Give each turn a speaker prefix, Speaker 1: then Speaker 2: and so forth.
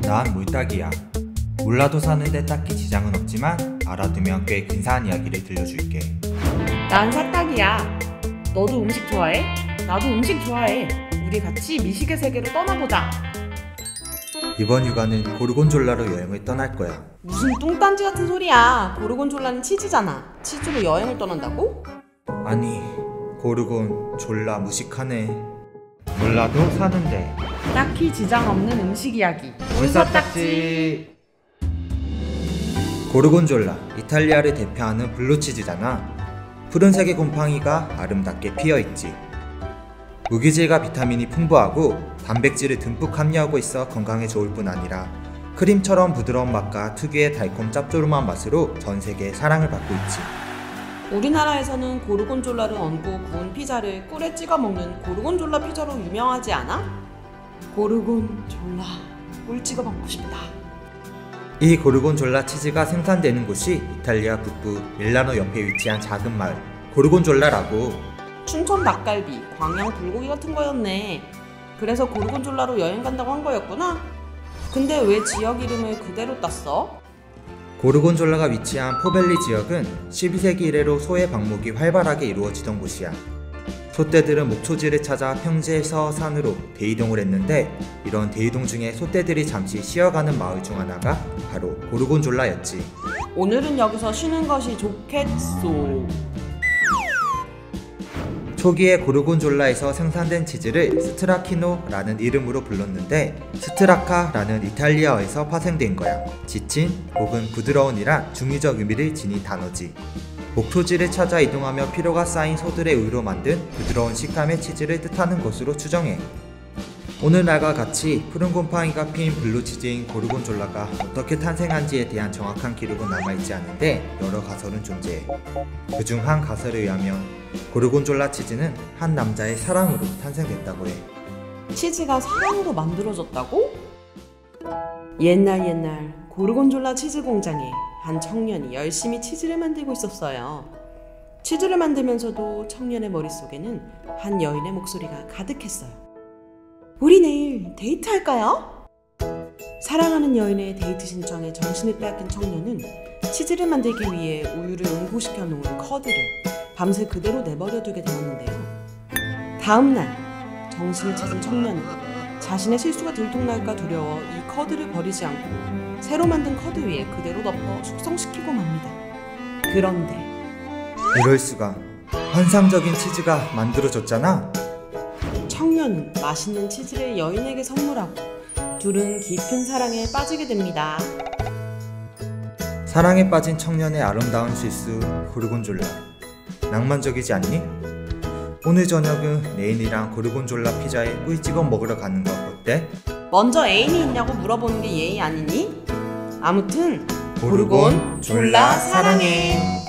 Speaker 1: 난 물닭이야. 몰라도 사는데 딱히 지장은 없지만 알아두면 꽤 근사한 이야기를 들려줄게.
Speaker 2: 난 사딱이야. 너도 음식 좋아해? 나도 음식 좋아해. 우리 같이 미식의 세계로 떠나보자.
Speaker 1: 이번 휴가는 고르곤졸라로 여행을 떠날 거야.
Speaker 2: 무슨 뚱딴지 같은 소리야. 고르곤졸라는 치즈잖아. 치즈로 여행을 떠난다고?
Speaker 1: 아니, 고르곤졸라 무식하네. 몰라도 사는데
Speaker 2: 딱히 지장 없는 음식 이야기.
Speaker 1: 물사딱지. 고르곤졸라, 이탈리아를 대표하는 블루치즈잖아. 푸른색의 곰팡이가 아름답게 피어있지. 무기질과 비타민이 풍부하고 단백질을 듬뿍 함유하고 있어 건강에 좋을 뿐 아니라 크림처럼 부드러운 맛과 특유의 달콤 짭조름한 맛으로 전 세계에 사랑을 받고 있지.
Speaker 2: 우리나라에서는 고르곤졸라를 얹고 구운 피자를 꿀에 찍어 먹는 고르곤졸라 피자로 유명하지 않아? 고르곤졸라 꿀 찍어 먹고 싶다.
Speaker 1: 이 고르곤졸라 치즈가 생산되는 곳이 이탈리아 북부 밀라노 옆에 위치한 작은 마을 고르곤졸라라고.
Speaker 2: 춘천 닭갈비, 광양 불고기 같은 거였네. 그래서 고르곤졸라로 여행 간다고 한 거였구나. 근데 왜 지역 이름을 그대로 땄어?
Speaker 1: 고르곤졸라가 위치한 포벨리 지역은 12세기 이래로 소의 방목이 활발하게 이루어지던 곳이야. 소떼들은 목초지를 찾아 평지에서 산으로 대이동을 했는데 이런 대이동 중에 소떼들이 잠시 쉬어가는 마을 중 하나가 바로 고르곤졸라였지.
Speaker 2: 오늘은 여기서 쉬는 것이 좋겠소.
Speaker 1: 초기에 고르곤졸라에서 생산된 치즈를 스트라키노라는 이름으로 불렀는데 스트라카라는 이탈리아어에서 파생된 거야. 지친 혹은 부드러운이란 중의적 의미를 지닌 단어지. 목초지를 찾아 이동하며 피로가 쌓인 소들의 우유로 만든 부드러운 식감의 치즈를 뜻하는 것으로 추정해. 오늘날과 같이 푸른 곰팡이가 피인 블루치즈인 고르곤졸라가 어떻게 탄생한지에 대한 정확한 기록은 남아있지 않은데 여러 가설은 존재해. 그중 한 가설에 의하면 고르곤졸라 치즈는 한 남자의 사랑으로 탄생됐다고 해.
Speaker 2: 치즈가 사랑으로 만들어졌다고? 옛날 고르곤졸라 치즈 공장에 한 청년이 열심히 치즈를 만들고 있었어요. 치즈를 만들면서도 청년의 머릿속에는 한 여인의 목소리가 가득했어요. 우리 내일 데이트할까요? 사랑하는 여인의 데이트 신청에 정신을 빼앗긴 청년은 치즈를 만들기 위해 우유를 응고시켜 놓은 커드를 밤새 그대로 내버려두게 되었는데요. 다음날 정신을 찾은 청년은 자신의 실수가 들통날까 두려워 이 커드를 버리지 않고 새로 만든 커드 위에 그대로 덮어 숙성시키고 맙니다. 그런데
Speaker 1: 이럴 수가. 환상적인 치즈가 만들어졌잖아.
Speaker 2: 청년은 맛있는 치즈를 여인에게 선물하고 둘은 깊은 사랑에 빠지게 됩니다.
Speaker 1: 사랑에 빠진 청년의 아름다운 실수 고르곤졸라. 낭만적이지 않니? 오늘 저녁은 애인이랑 고르곤졸라 피자에 꿀 찍어 먹으러 가는 거 어때?
Speaker 2: 먼저 애인이 있냐고 물어보는 게 예의 아니니? 아무튼
Speaker 1: 고르곤졸라 사랑해.